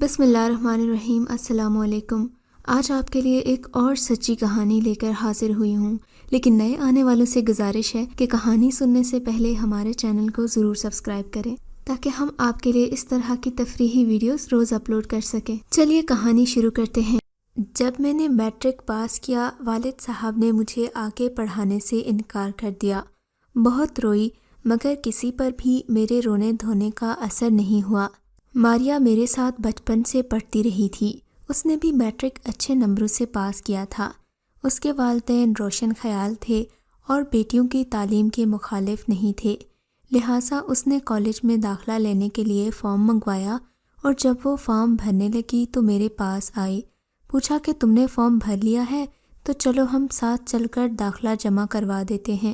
بسم اللہ الرحمن الرحیم۔ السلام علیکم۔ آج آپ کے لیے ایک اور سچی کہانی لے کر حاضر ہوئی ہوں، لیکن نئے آنے والوں سے گزارش ہے کہ کہانی سننے سے پہلے ہمارے چینل کو ضرور سبسکرائب کریں تاکہ ہم آپ کے لیے اس طرح کی تفریحی ویڈیوز روز اپلوڈ کر سکیں۔ چلیے کہانی شروع کرتے ہیں۔ جب میں نے میٹرک پاس کیا، والد صاحب نے مجھے آگے پڑھانے سے انکار کر دیا۔ بہت روئی، مگر کسی پر بھی میرے رونے دھونے کا اثر نہیں ہوا۔ ماریا میرے ساتھ بچپن سے پڑھتی رہی تھی۔ اس نے بھی میٹرک اچھے نمبروں سے پاس کیا تھا۔ اس کے والدین روشن خیال تھے اور بیٹیوں کی تعلیم کے مخالف نہیں تھے، لہٰذا اس نے کالج میں داخلہ لینے کے لیے فارم منگوایا، اور جب وہ فارم بھرنے لگی تو میرے پاس آئی، پوچھا کہ تم نے فارم بھر لیا ہے تو چلو ہم ساتھ چل کر داخلہ جمع کروا دیتے ہیں۔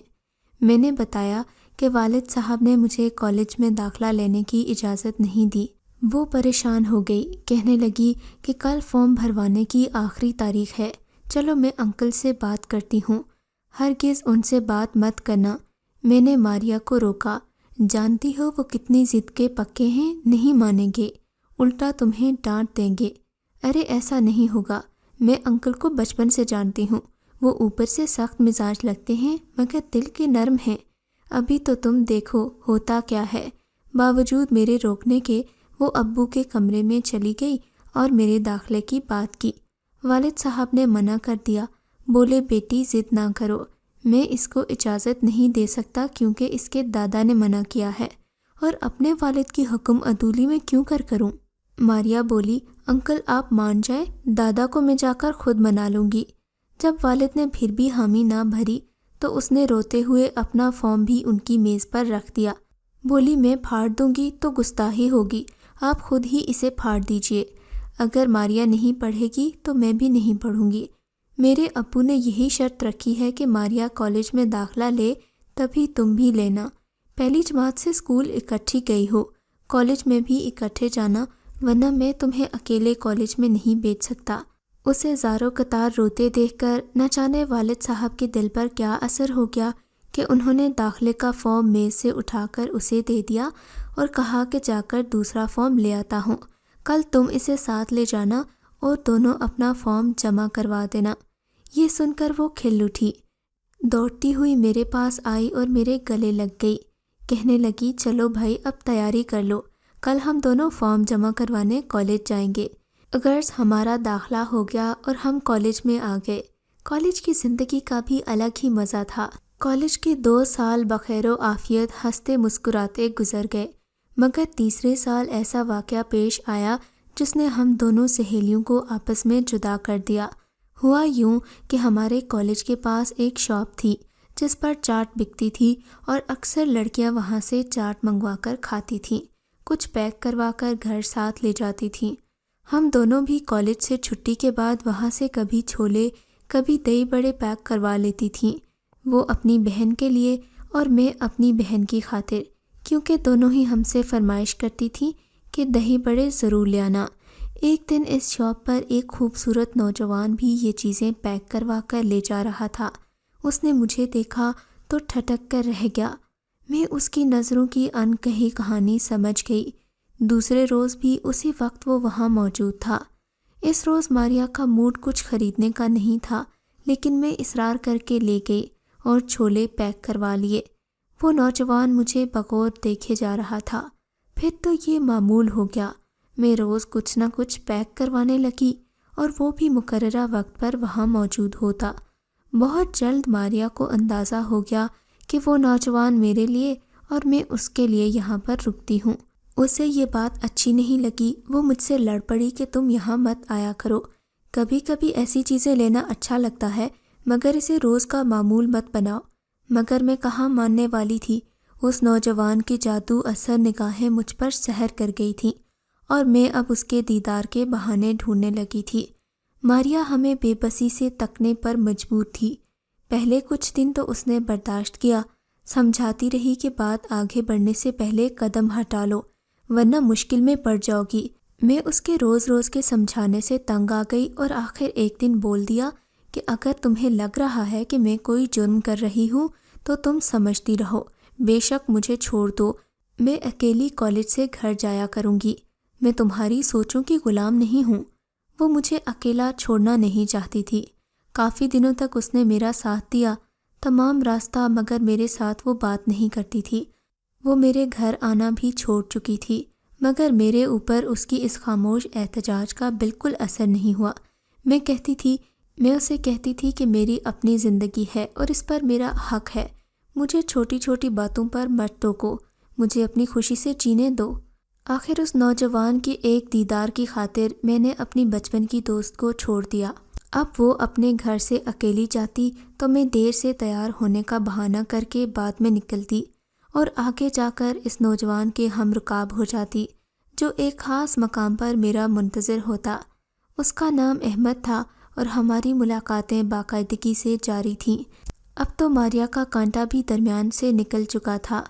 میں نے بتایا کہ والد صاحب نے مجھے کالج میں داخلہ لینے کی اجازت نہیں دی۔ وہ پریشان ہو گئی، کہنے لگی کہ کل فارم بھروانے کی آخری تاریخ ہے، چلو میں انکل سے بات کرتی ہوں۔ ہرگز ان سے بات مت کرنا۔ میں نے ماریا کو روکا، جانتی ہو وہ کتنی ضد کے پکے ہیں، نہیں مانیں گے، الٹا تمہیں ڈانٹ دیں گے۔ ارے ایسا نہیں ہوگا، میں انکل کو بچپن سے جانتی ہوں، وہ اوپر سے سخت مزاج لگتے ہیں مگر دل کے نرم ہیں۔ ابھی تو تم دیکھو ہوتا کیا ہے۔ باوجود میرے روکنے کے وہ ابو کے کمرے میں چلی گئی اور میرے داخلے کی بات کی۔ والد صاحب نے منع کر دیا، بولے بیٹی ضد نہ کرو، میں اس کو اجازت نہیں دے سکتا کیونکہ اس کے دادا نے منع کیا ہے، اور اپنے والد کی حکم عدولی میں کیوں کروں۔ ماریا بولی، انکل آپ مان جائیں، دادا کو میں جا کر خود منا لوں گی۔ جب والد نے پھر بھی حامی نہ بھری تو اس نے روتے ہوئے اپنا فارم بھی ان کی میز پر رکھ دیا۔ بولی میں پھاڑ دوں گی تو گستاخی ہوگی، آپ خود ہی اسے پھاڑ دیجئے۔ اگر ماریا نہیں پڑھے گی تو میں بھی نہیں پڑھوں گی۔ میرے ابو نے یہی شرط رکھی ہے کہ ماریا کالج میں داخلہ لے تبھی تم بھی لینا۔ پہلی جماعت سے اسکول اکٹھی گئی ہو، کالج میں بھی اکٹھے جانا، ورنہ میں تمہیں اکیلے کالج میں نہیں بھیج سکتا۔ اسے زاروں قطار روتے دیکھ کر نہ جانے والد صاحب کے دل پر کیا اثر ہو گیا کہ انہوں نے داخلے کا فارم میز سے اٹھا کر اسے دے دیا اور کہا کہ جا کر دوسرا فارم لے آتا ہوں، کل تم اسے ساتھ لے جانا اور دونوں اپنا فارم جمع کروا دینا۔ یہ سن کر وہ کھل اٹھی، دوڑتی ہوئی میرے پاس آئی اور میرے گلے لگ گئی، کہنے لگی چلو بھائی اب تیاری کر لو، کل ہم دونوں فارم جمع کروانے کالج جائیں گے۔ غرض ہمارا داخلہ ہو گیا اور ہم کالج میں آ گئے۔ کالج کی زندگی کا بھی الگ ہی مزہ تھا۔ کالج کے 2 سال بخیر و عافیت ہنستے مسکراتے گزر گئے، مگر تیسرے سال ایسا واقعہ پیش آیا جس نے ہم دونوں سہیلیوں کو آپس میں جدا کر دیا۔ ہوا یوں کہ ہمارے کالج کے پاس ایک شاپ تھی جس پر چاٹ بکتی تھی اور اکثر لڑکیاں وہاں سے چاٹ منگوا کر کھاتی تھیں، کچھ پیک کروا کر گھر ساتھ لے جاتی تھیں۔ ہم دونوں بھی کالج سے چھٹی کے بعد وہاں سے کبھی چھولے کبھی دہی بڑے پیک کروا لیتی تھیں، وہ اپنی بہن کے لیے اور میں اپنی بہن کی خاطر، کیونکہ دونوں ہی ہم سے فرمائش کرتی تھیں کہ دہی بڑے ضرور لے آنا۔ ایک دن اس شاپ پر ایک خوبصورت نوجوان بھی یہ چیزیں پیک کروا کر لے جا رہا تھا۔ اس نے مجھے دیکھا تو ٹھٹک کر رہ گیا۔ میں اس کی نظروں کی انکہی کہانی سمجھ گئی۔ دوسرے روز بھی اسی وقت وہ وہاں موجود تھا۔ اس روز ماریا کا موڈ کچھ خریدنے کا نہیں تھا، لیکن میں اصرار کر کے لے گئی اور چھولے پیک کروا لیے۔ وہ نوجوان مجھے بغور دیکھے جا رہا تھا۔ پھر تو یہ معمول ہو گیا، میں روز کچھ نہ کچھ پیک کروانے لگی اور وہ بھی مقررہ وقت پر وہاں موجود ہوتا۔ بہت جلد ماریا کو اندازہ ہو گیا کہ وہ نوجوان میرے لیے اور میں اس کے لیے یہاں پر رکتی ہوں۔ اسے یہ بات اچھی نہیں لگی، وہ مجھ سے لڑ پڑی کہ تم یہاں مت آیا کرو، کبھی کبھی ایسی چیزیں لینا اچھا لگتا ہے مگر اسے روز کا معمول مت بناؤ۔ مگر میں کہاں ماننے والی تھی، اس نوجوان کی جادو اثر نگاہیں مجھ پر سحر کر گئی تھیں اور میں اب اس کے دیدار کے بہانے ڈھونڈنے لگی تھی۔ ماریا ہمیں بے بسی سے تکنے پر مجبور تھی۔ پہلے کچھ دن تو اس نے برداشت کیا، سمجھاتی رہی کہ بات آگے بڑھنے سے پہلے قدم ہٹا لو ورنہ مشکل میں پڑ جاؤ گی۔ میں اس کے روز روز کے سمجھانے سے تنگ آ گئی اور آخر ایک دن بول دیا کہ اگر تمہیں لگ رہا ہے کہ میں کوئی جرم کر رہی ہوں تو تم سمجھتی رہو، بے شک مجھے چھوڑ دو، میں اکیلی کالج سے گھر جایا کروں گی۔ میں تمہاری سوچوں کی غلام نہیں ہوں۔ وہ مجھے اکیلا چھوڑنا نہیں چاہتی تھی۔ کافی دنوں تک اس نے میرا ساتھ دیا، تمام راستہ، مگر میرے ساتھ وہ بات نہیں کرتی تھی۔ وہ میرے گھر آنا بھی چھوڑ چکی تھی، مگر میرے اوپر اس کی اس خاموش احتجاج کا بالکل اثر نہیں ہوا۔ میں اسے کہتی تھی کہ میری اپنی زندگی ہے اور اس پر میرا حق ہے۔ مجھے چھوٹی چھوٹی باتوں پر مت ٹوکو، مجھے اپنی خوشی سے جینے دو۔ آخر اس نوجوان کی ایک دیدار کی خاطر میں نے اپنی بچپن کی دوست کو چھوڑ دیا۔ اب وہ اپنے گھر سے اکیلی جاتی تو میں دیر سے تیار ہونے کا بہانہ کر کے بعد میں نکلتی اور آگے جا کر اس نوجوان کے ہم رکاب ہو جاتی جو ایک خاص مقام پر میرا منتظر ہوتا۔ اس کا نام احمد تھا اور ہماری ملاقاتیں باقاعدگی سے جاری تھیں۔ اب تو ماریا کا کانٹا بھی درمیان سے نکل چکا تھا۔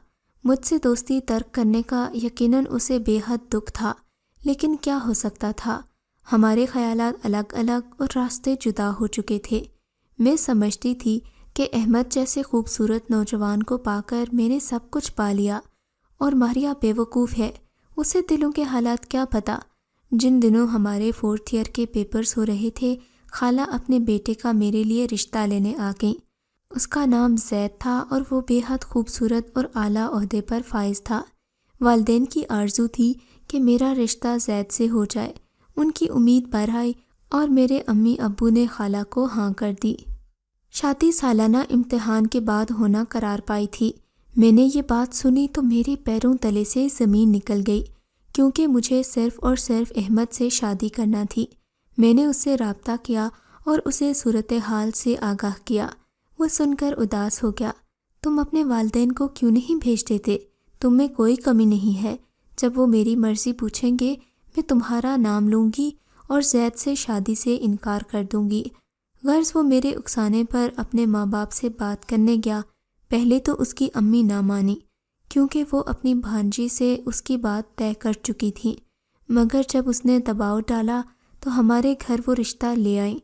مجھ سے دوستی ترک کرنے کا یقیناً اسے بے حد دکھ تھا، لیکن کیا ہو سکتا تھا؟ ہمارے خیالات الگ الگ اور راستے جدا ہو چکے تھے۔ میں سمجھتی تھی کہ احمد جیسے خوبصورت نوجوان کو پا کر میں نے سب کچھ پا لیا، اور ماریا بے وقوف ہے، اسے دلوں کے حالات کیا پتہ۔ جن دنوں ہمارے 4th ایئر کے پیپرز ہو رہے تھے، خالہ اپنے بیٹے کا میرے لیے رشتہ لینے آ گئیں۔ اس کا نام زید تھا اور وہ بے حد خوبصورت اور اعلیٰ عہدے پر فائز تھا۔ والدین کی آرزو تھی کہ میرا رشتہ زید سے ہو جائے۔ ان کی امید بر آئی اور میرے امی ابو نے خالہ کو ہاں کر دی۔ شادی سالانہ امتحان کے بعد ہونا قرار پائی تھی۔ میں نے یہ بات سنی تو میرے پیروں تلے سے زمین نکل گئی، کیونکہ مجھے صرف اور صرف احمد سے شادی کرنا تھی۔ میں نے اس سے رابطہ کیا اور اسے صورتحال سے آگاہ کیا۔ وہ سن کر اداس ہو گیا۔ تم اپنے والدین کو کیوں نہیں بھیج دیتے؟ تم میں کوئی کمی نہیں ہے۔ جب وہ میری مرضی پوچھیں گے، میں تمہارا نام لوں گی اور زید سے شادی سے انکار کر دوں گی۔ غرض وہ میرے اکسانے پر اپنے ماں باپ سے بات کرنے گیا۔ پہلے تو اس کی امی نہ مانی، کیونکہ وہ اپنی بھانجی سے اس کی بات طے کر چکی تھی، مگر جب اس نے دباؤ ڈالا تو ہمارے گھر وہ رشتہ لے آئیں۔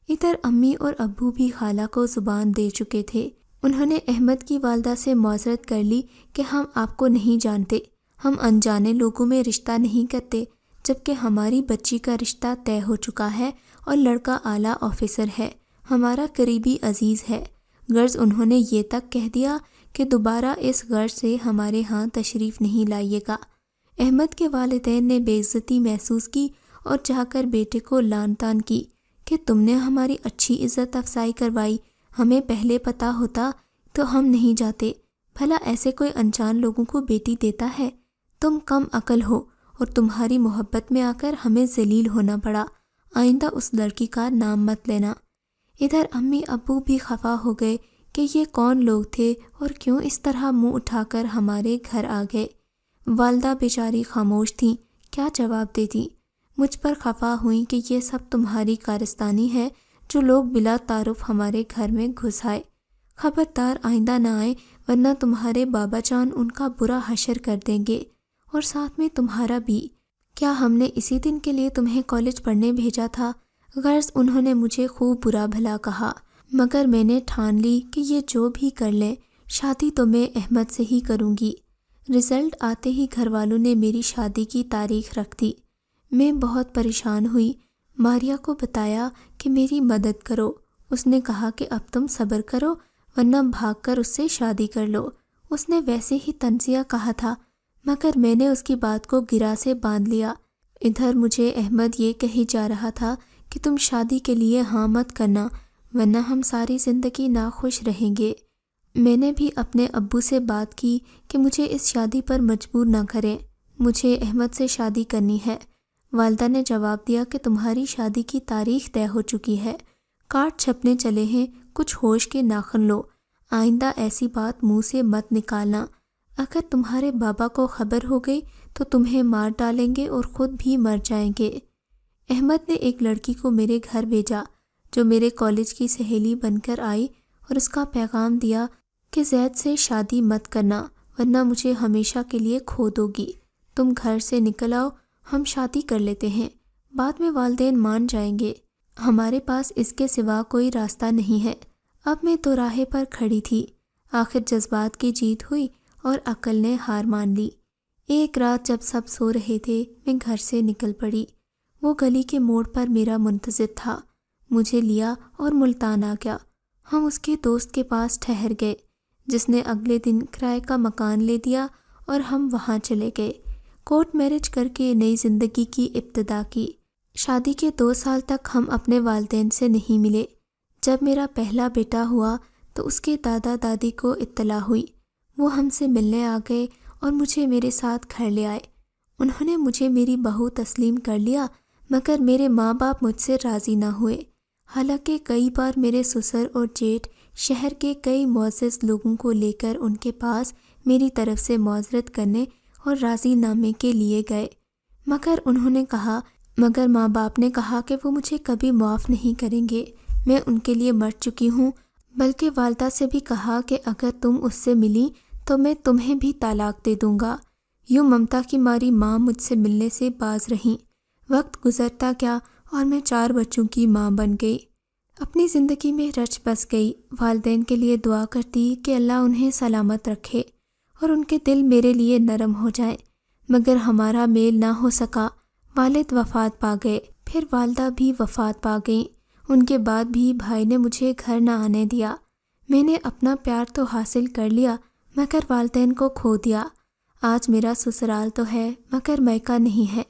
ادھر امی اور ابو بھی خالہ کو زبان دے چکے تھے۔ انہوں نے احمد کی والدہ سے معذرت کر لی کہ ہم آپ کو نہیں جانتے، ہم انجانے لوگوں میں رشتہ نہیں کرتے، جبکہ ہماری بچی کا رشتہ طے ہو چکا ہے اور لڑکا اعلیٰ آفیسر ہے، ہمارا قریبی عزیز ہے۔ غرض انہوں نے یہ تک کہہ دیا کہ دوبارہ اس غرض سے ہمارے ہاں تشریف نہیں لائیے گا۔ احمد کے والدین نے بے عزتی محسوس کی اور جا کر بیٹے کو لعن طعن کی کہ تم نے ہماری اچھی عزت افزائی کروائی، ہمیں پہلے پتہ ہوتا تو ہم نہیں جاتے، بھلا ایسے کوئی انجان لوگوں کو بیٹی دیتا ہے؟ تم کم عقل ہو اور تمہاری محبت میں آ کر ہمیں ذلیل ہونا پڑا، آئندہ اس لڑکی کا نام مت لینا۔ ادھر امی ابو بھی خفا ہو گئے کہ یہ کون لوگ تھے اور کیوں اس طرح منہ اٹھا کر ہمارے گھر آ گئے۔ والدہ بیچاری خاموش تھیں، کیا جواب دیتی؟ مجھ پر خفا ہوئیں کہ یہ سب تمہاری کارستانی ہے جو لوگ بلا تعارف ہمارے گھر میں گھس آئے۔ خبردار آئندہ نہ آئے، ورنہ تمہارے بابا جان ان کا برا حشر کر دیں گے، اور ساتھ میں تمہارا بھی۔ کیا ہم نے اسی دن کے لیے تمہیں کالج پڑھنے بھیجا تھا؟ غرض انہوں نے مجھے خوب برا بھلا کہا، مگر میں نے ٹھان لی کہ یہ جو بھی کر لیں، شادی تو میں احمد سے ہی کروں گی۔ رزلٹ آتے ہی گھر والوں نے میری شادی کی تاریخ رکھ دی۔ میں بہت پریشان ہوئی، ماریا کو بتایا کہ میری مدد کرو۔ اس نے کہا کہ اب تم صبر کرو، ورنہ بھاگ کر اس سے شادی کر لو۔ اس نے ویسے ہی طنزیہ کہا تھا، مگر میں نے اس کی بات کو گرہ سے باندھ لیا۔ ادھر مجھے احمد یہ کہی جا رہا تھا کہ تم شادی کے لیے ہاں مت کرنا، ورنہ ہم ساری زندگی ناخوش رہیں گے۔ میں نے بھی اپنے ابو سے بات کی کہ مجھے اس شادی پر مجبور نہ کریں، مجھے احمد سے شادی کرنی ہے۔ والدہ نے جواب دیا کہ تمہاری شادی کی تاریخ طے ہو چکی ہے، کارڈ چھپنے چلے ہیں، کچھ ہوش کے ناخن لو، آئندہ ایسی بات منہ سے مت نکالنا، اگر تمہارے بابا کو خبر ہو گئی تو تمہیں مار ڈالیں گے اور خود بھی مر جائیں گے۔ احمد نے ایک لڑکی کو میرے گھر بھیجا جو میرے کالج کی سہیلی بن کر آئی اور اس کا پیغام دیا کہ زید سے شادی مت کرنا، ورنہ مجھے ہمیشہ کے لیے کھو دو گی۔ تم گھر سے نکل آؤ، ہم شادی کر لیتے ہیں، بعد میں والدین مان جائیں گے۔ ہمارے پاس اس کے سوا کوئی راستہ نہیں ہے۔ اب میں تو راہے پر کھڑی تھی، آخر جذبات کی جیت ہوئی اور عقل نے ہار مان لی۔ ایک رات جب سب سو رہے تھے میں گھر سے نکل پڑی۔ وہ گلی کے موڑ پر میرا منتظر تھا، مجھے لیا اور ملتان آ گیا۔ ہم اس کے دوست کے پاس ٹھہر گئے جس نے اگلے دن کرائے کا مکان لے دیا اور ہم وہاں چلے گئے۔ کورٹ میرج کر کے نئی زندگی کی ابتدا کی۔ شادی کے 2 سال تک ہم اپنے والدین سے نہیں ملے۔ جب میرا پہلا بیٹا ہوا تو اس کے دادا دادی کو اطلاع ہوئی۔ وہ ہم سے ملنے آ گئے اور مجھے میرے ساتھ گھر لے آئے۔ انہوں نے مجھے میری بہو تسلیم کر لیا، مگر میرے ماں باپ مجھ سے راضی نہ ہوئے۔ حالانکہ کئی بار میرے سسر اور جیٹھ شہر کے کئی معزز لوگوں کو لے کر ان کے پاس میری طرف سے معذرت کرنے اور راضی نامے کے لیے گئے، مگر ماں باپ نے کہا کہ وہ مجھے کبھی معاف نہیں کریں گے، میں ان کے لیے مر چکی ہوں۔ بلکہ والدہ سے بھی کہا کہ اگر تم اس سے ملی تو میں تمہیں بھی طلاق دے دوں گا۔ یوں ممتا کی ماری ماں مجھ سے ملنے سے باز رہیں۔ وقت گزرتا گیا اور میں 4 بچوں کی ماں بن گئی۔ اپنی زندگی میں رچ بس گئی۔ والدین کے لیے دعا کرتی کہ اللہ انہیں سلامت رکھے اور ان کے دل میرے لیے نرم ہو جائیں، مگر ہمارا میل نہ ہو سکا۔ والد وفات پا گئے، پھر والدہ بھی وفات پا گئیں۔ ان کے بعد بھی بھائی نے مجھے گھر نہ آنے دیا۔ میں نے اپنا پیار تو حاصل کر لیا مگر والدین کو کھو دیا۔ آج میرا سسرال تو ہے مگر میکہ نہیں ہے،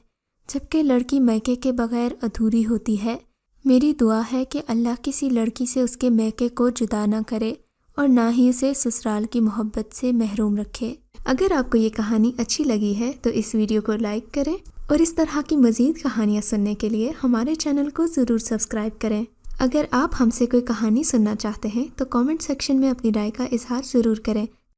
جبکہ لڑکی میکے کے بغیر ادھوری ہوتی ہے۔ میری دعا ہے کہ اللہ کسی لڑکی سے اس کے میکے کو جدا نہ کرے اور نہ ہی اسے سسرال کی محبت سے محروم رکھے۔ اگر آپ کو یہ کہانی اچھی لگی ہے تو اس ویڈیو کو لائک کریں اور اس طرح کی مزید کہانیاں سننے کے لیے ہمارے چینل کو ضرور سبسکرائب کریں۔ اگر آپ ہم سے کوئی کہانی سننا چاہتے ہیں تو کامنٹ سیکشن میں اپنی رائے کا اظہار ضرور کریں۔